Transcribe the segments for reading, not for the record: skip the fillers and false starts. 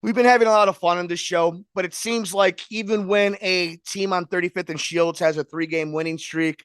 We've been having a lot of fun on this show, but it seems like even when a team on 35th and Shields has a 3-game winning streak,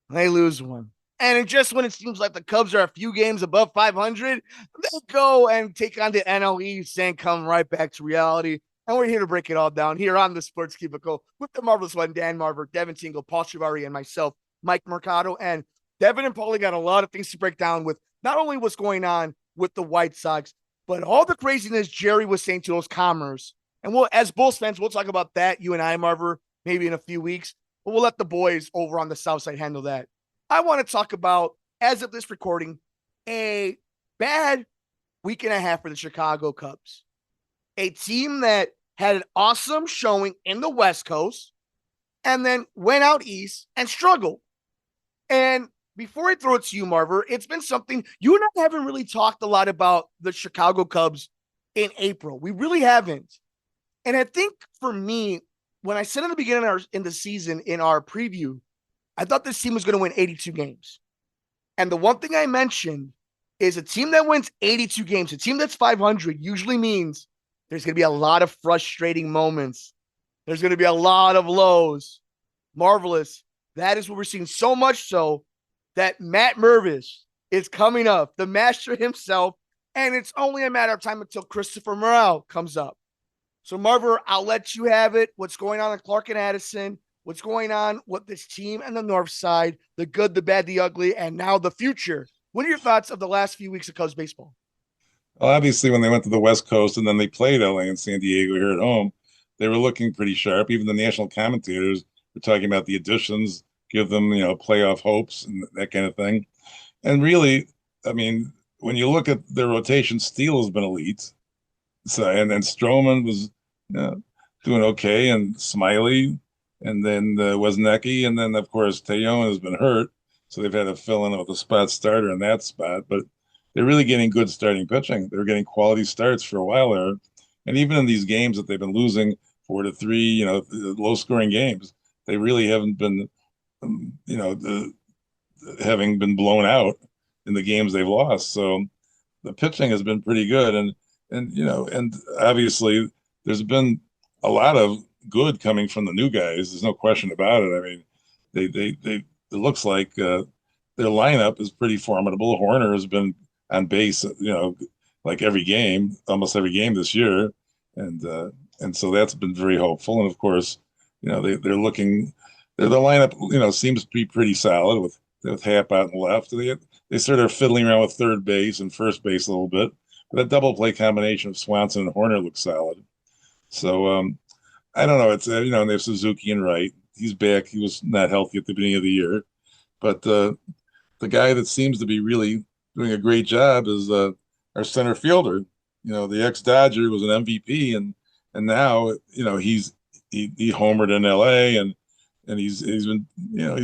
they lose one. And just when it seems like the Cubs are a few games above 500, they go and take on the NL East and come right back to reality. And we're here to break it all down here on the Sports Cubicle with the marvelous one, Dan Marver, Devin Tingle, Paul Chivari, and myself, Mike Mercado. And Devin and Paulie got a lot of things to break down with not only what's going on with the White Sox, but all the craziness Jerry was saying to those commerce. And we'll, as Bulls fans, we'll talk about that, you and I, Marver, maybe in a few weeks. But we'll let the boys over on the South Side handle that. I want to talk about, as of this recording, a bad week and a half for the Chicago Cubs. A team that had an awesome showing in the West Coast and then went out east and struggled. And before I throw it to you, Marver, it's been something you and I haven't really talked a lot about the Chicago Cubs in April. We really haven't. And I think for me, when I said in the beginning of in the season in our preview, I thought this team was going to win 82 games. And the one thing I mentioned is a team that wins 82 games, a team that's 500 usually means there's going to be a lot of frustrating moments. There's going to be a lot of lows. Marvelous. That is what we're seeing, so much so that Matt Mervis is coming up, the master himself, and it's only a matter of time until Christopher Morel comes up. So, Marver, I'll let you have it. What's going on in Clark and Addison? What's going on with this team and the North Side, the good, the bad, the ugly, and now the future? What are your thoughts of the last few weeks of Cubs baseball? Well, obviously, when they went to the West Coast and then they played LA and San Diego here at home, they were looking pretty sharp. Even the national commentators were talking about the additions, give them, playoff hopes and that kind of thing. And really, I mean, when you look at their rotation, Steele has been elite. So, and then Stroman was doing okay, and Smiley, and then Wozniacki, and then, of course, Tejon has been hurt. So they've had to fill in with a spot starter in that spot. But they're really getting good starting pitching. They're getting quality starts for a while there. And even in these games that they've been losing 4-3, low scoring games, they really haven't been, having been blown out in the games they've lost. So the pitching has been pretty good. And obviously there's been a lot of good coming from the new guys. There's no question about it. I mean, they it looks like their lineup is pretty formidable. Horner has been on base, like every game, almost every game this year, and and so that's been very hopeful. And of course, they're looking, the lineup, seems to be pretty solid with Hap out and left. They sort of fiddling around with third base and first base a little bit, but that double play combination of Swanson and Horner looks solid. So I don't know. It's and they have Suzuki and Wright. He's back. He was not healthy at the beginning of the year, but the guy that seems to be really doing a great job is our center fielder. The ex-Dodger was an MVP, and now he homered in LA, and he's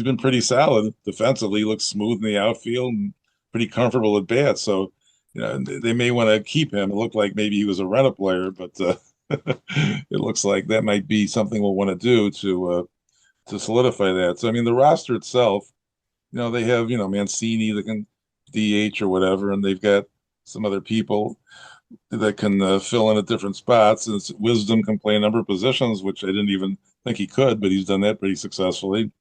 been pretty solid defensively. He looks smooth in the outfield and pretty comfortable at bat. So they may want to keep him. It looked like maybe he was a rental player, but it looks like that might be something we'll want to do to solidify that. So I mean, the roster itself, they have Mancini that can DH or whatever, and they've got some other people that can fill in at different spots. And Wisdom can play a number of positions, which I didn't even think he could, but he's done that pretty successfully.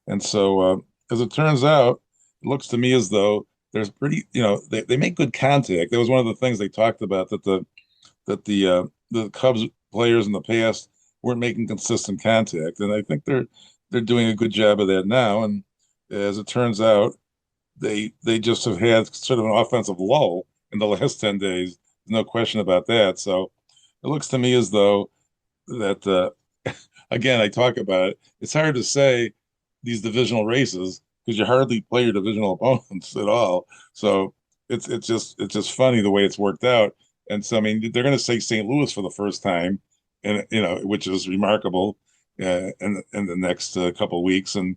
And so, as it turns out, it looks to me as though there's pretty, they make good contact. That was one of the things they talked about, that the Cubs players in the past weren't making consistent contact, and I think they're doing a good job of that now. And as it turns out, they just have had sort of an offensive lull in the last 10 days. No question about that. So it looks to me as though that again, I talk about it. It's hard to say these divisional races because you hardly play your divisional opponents at all. So it's just funny the way it's worked out. And so I mean, they're going to say St. Louis for the first time, and which is remarkable in the next couple of weeks. And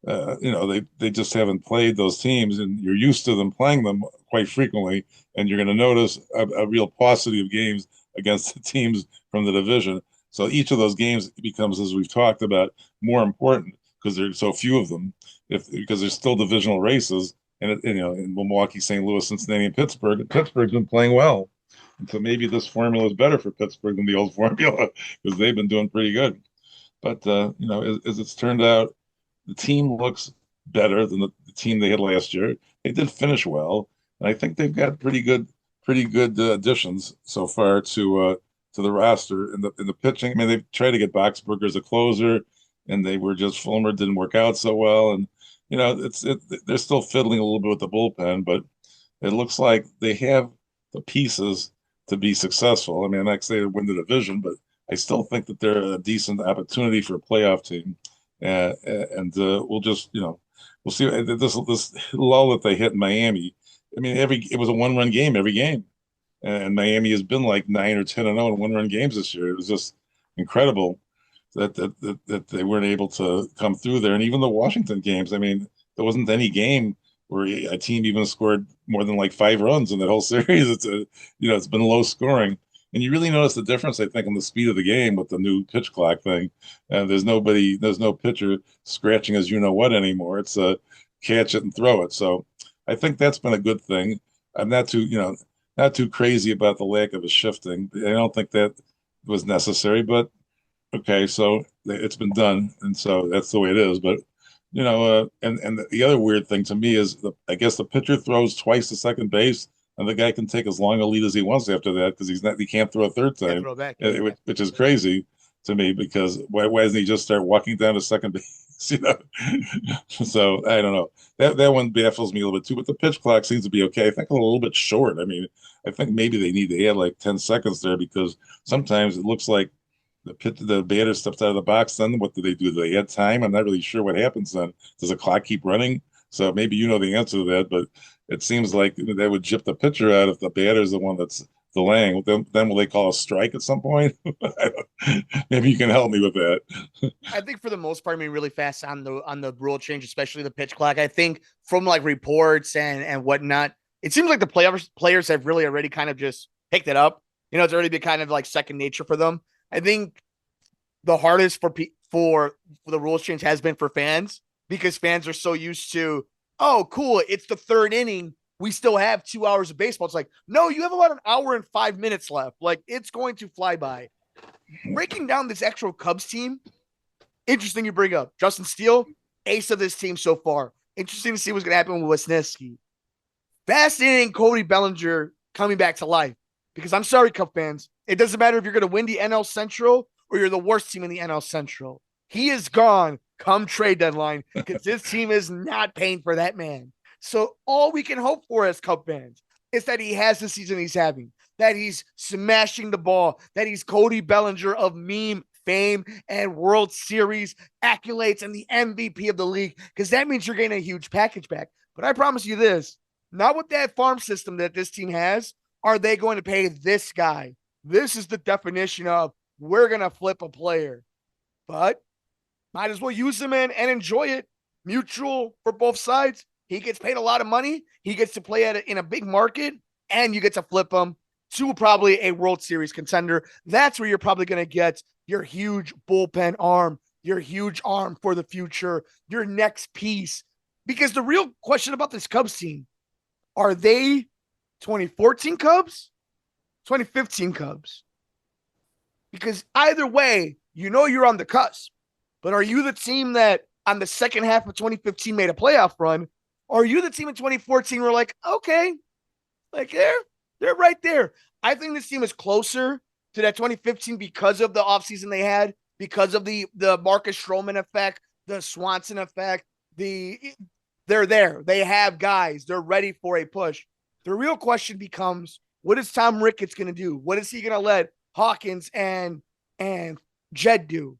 they just haven't played those teams, and you're used to them playing them quite frequently, and you're going to notice a real paucity of games against the teams from the division. So each of those games becomes, as we've talked about, more important because there's so few of them. Because there's still divisional races, and in Milwaukee, St. Louis, Cincinnati, and Pittsburgh. And Pittsburgh's been playing well, And so maybe this formula is better for Pittsburgh than the old formula because they've been doing pretty good. But as it's turned out, the team looks better than the team they had last year. They did finish well, and I think they've got pretty good additions so far to the roster in the pitching. I mean, they've tried to get Boxberger as a closer, and they were just Fulmer didn't work out so well, and they're still fiddling a little bit with the bullpen, but it looks like they have the pieces to be successful. I mean, I'm not saying they win the division, but I still think that they're a decent opportunity for a playoff team. And we'll just, we'll see this lull that they hit in Miami. I mean, it was a one-run game every game, and Miami has been like 9 or 10-0 in one-run games this year. It was just incredible that they weren't able to come through there. And even the Washington games, I mean, there wasn't any game where a team even scored more than like 5 runs in that whole series. It's been low scoring. And you really notice the difference, I think, in the speed of the game with the new pitch clock thing. There's no pitcher scratching as you know what anymore. It's a catch it and throw it. So I think that's been a good thing. I'm not too crazy about the lack of a shifting. I don't think that was necessary, but okay, so it's been done, and so that's the way it is. But and the other weird thing to me is I guess the pitcher throws twice to second base, and the guy can take as long a lead as he wants after that because he can't throw a third time, throw back, which is crazy to me because why doesn't he just start walking down to second base? So I don't know. That one baffles me a little bit too. But the pitch clock seems to be okay. I think a little bit short. I mean, I think maybe they need to add like 10 seconds there because sometimes it looks like the batter steps out of the box. Then what do? Do they add time? I'm not really sure what happens then. Does the clock keep running? So maybe you know the answer to that, but it seems like that would jip the pitcher out if the batter's the one that's delaying. Then will they call a strike at some point? Maybe you can help me with that. I think for the most part, I mean, really fast on the rule change, especially the pitch clock. I think from like reports and whatnot, it seems like the players have really already kind of just picked it up. It's already been kind of like second nature for them. I think the hardest for the rules change has been for fans because fans are so used to, oh, cool, it's the third inning. We still have 2 hours of baseball. It's like, no, you have about an hour and 5 minutes left. Like, it's going to fly by. Breaking down this actual Cubs team, interesting you bring up. Justin Steele, ace of this team so far. Interesting to see what's going to happen with Wisniewski. Fascinating Cody Bellinger coming back to life. Because I'm sorry, Cub fans, it doesn't matter if you're going to win the NL Central or you're the worst team in the NL Central. He is gone come trade deadline because this team is not paying for that man. So all we can hope for as Cub fans is that he has the season he's having, that he's smashing the ball, that he's Cody Bellinger of meme fame and World Series accolades and the MVP of the league, because that means you're getting a huge package back. But I promise you this, not with that farm system that this team has, are they going to pay this guy. This is the definition of we're going to flip a player. But might as well use him and enjoy it. Mutual for both sides. He gets paid a lot of money. He gets to play in a big market, and you get to flip him to probably a World Series contender. That's where you're probably going to get your huge bullpen arm, your huge arm for the future, your next piece. Because the real question about this Cubs team, are they 2014 Cubs, 2015 Cubs? Because either way, you're on the cusp. But are you the team that on the second half of 2015 made a playoff run? Or are you the team in 2014 where like, okay, like they're right there. I think this team is closer to that 2015 because of the offseason they had, because of the Marcus Stroman effect, the Swanson effect. They're there. They have guys. They're ready for a push. The real question becomes, what is Tom Ricketts going to do? What is he going to let Hawkins and Jed do?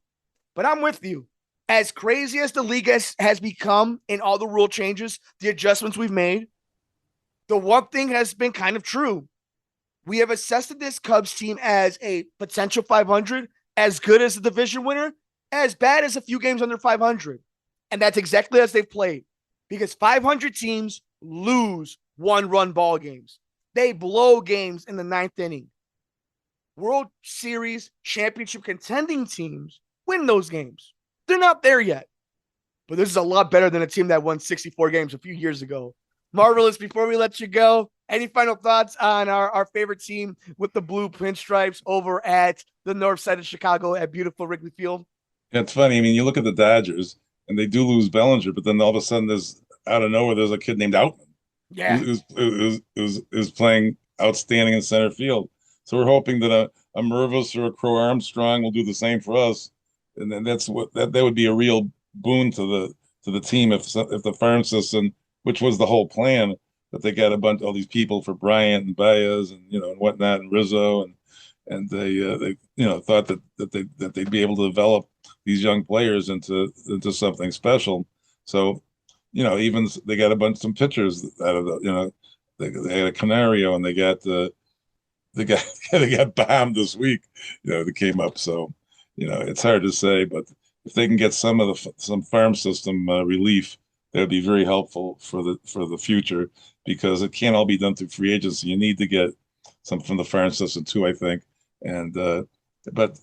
But I'm with you. As crazy as the league has become in all the rule changes, the adjustments we've made, the one thing has been kind of true. We have assessed this Cubs team as a potential 500, as good as a division winner, as bad as a few games under 500. And that's exactly as they've played. Because 500 teams lose one-run ball games. They blow games in the ninth inning. World Series championship contending teams win those games. They're not there yet. But this is a lot better than a team that won 64 games a few years ago. Marvelous, before we let you go, Any final thoughts on our favorite team with the blue pinstripes over at the north side of Chicago at beautiful Wrigley Field? Yeah, it's funny. I mean, you look at the Dodgers and they do lose Bellinger, but then all of a sudden there's out of nowhere there's a kid named Outman Yeah. who's playing outstanding in center field. So we're hoping that a Mervis or a Crow Armstrong will do the same for us, and then that would be a real boon to the team if the farm system, which was the whole plan, that they got a bunch all these people for Bryant and Baez and and whatnot and Rizzo and they thought that they'd be able to develop these young players into something special. So even they got some pitchers out of they had a Canario and they got they got bombed this week, that came up. So, it's hard to say, but if they can get some farm system relief, that would be very helpful for the future because it can't all be done through free agency. You need to get some from the farm system too, I think. And but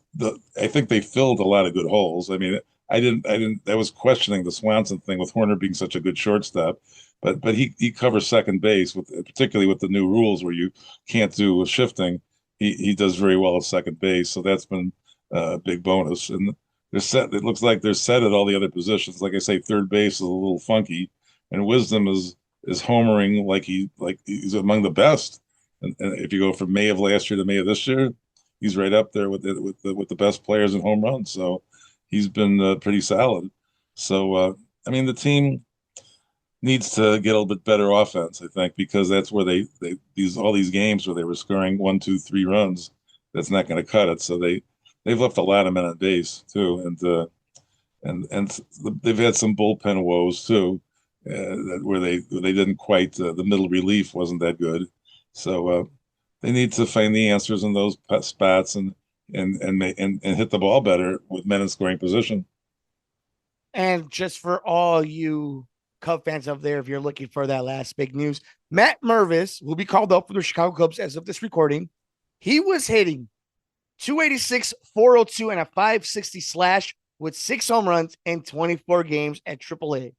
I think they filled a lot of good holes. I mean, I was questioning the Swanson thing with Horner being such a good shortstop, but he covers second base particularly with the new rules where you can't do shifting. He does very well at second base, so that's been a big bonus. And they're set. It looks like they're set at all the other positions. Like I say, third base is a little funky, and Wisdom is homering like he's among the best. And if you go from May of last year to May of this year, he's right up there with the best players in home runs. So he's been pretty solid. So I mean, the team needs to get a little bit better offense, I think, because that's where all these games where they were scoring 1, 2, 3 runs, that's not going to cut it. So they've left a lot of men on base too, and they've had some bullpen woes too, where they didn't quite the middle relief wasn't that good. So they need to find the answers in those spots and hit the ball better with men in scoring position. And just for all you Cub fans out there, if you're looking for that last big news, Matt Mervis will be called up for the Chicago Cubs as of this recording. He was hitting 286, 402, and a 560 slash with 6 home runs in 24 games at AAA.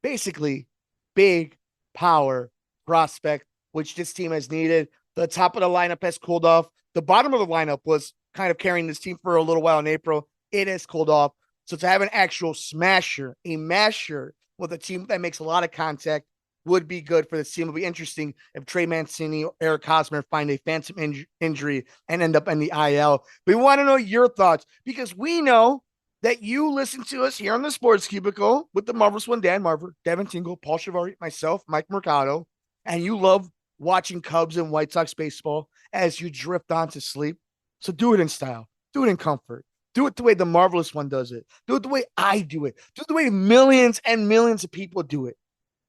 Basically, big power prospect, which this team has needed. The top of the lineup has cooled off. The bottom of the lineup was kind of carrying this team for a little while in April. It has cooled off. So to have an actual smasher, a masher with a team that makes a lot of contact would be good for this team. It'll be interesting if Trey Mancini or Eric Hosmer find a phantom injury and end up in the IL. We want to know your thoughts because we know that you listen to us here on the Sports Cubicle with the marvelous one, Dan Marver, Devin Tingle, Paul Chivari, myself, Mike Mercado, and you love watching Cubs and White Sox baseball as you drift on to sleep. So do it in style. Do it in comfort. Do it the way the marvelous one does it. Do it the way I do it. Do it the way millions and millions of people do it.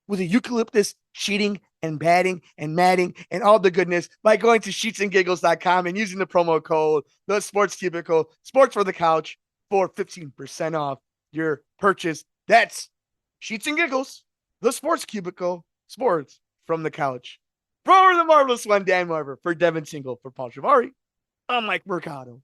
With a eucalyptus cheating and batting and matting and all the goodness by going to sheetsandgiggles.com and using the promo code The Sports Cubicle, Sports for the Couch, for 15% off your purchase. That's Sheets and Giggles, The Sports Cubicle, Sports from the Couch. For the marvelous one, Dan Marver, for Devin Tingle, for Paul Chivari, I'm Mike Mercado.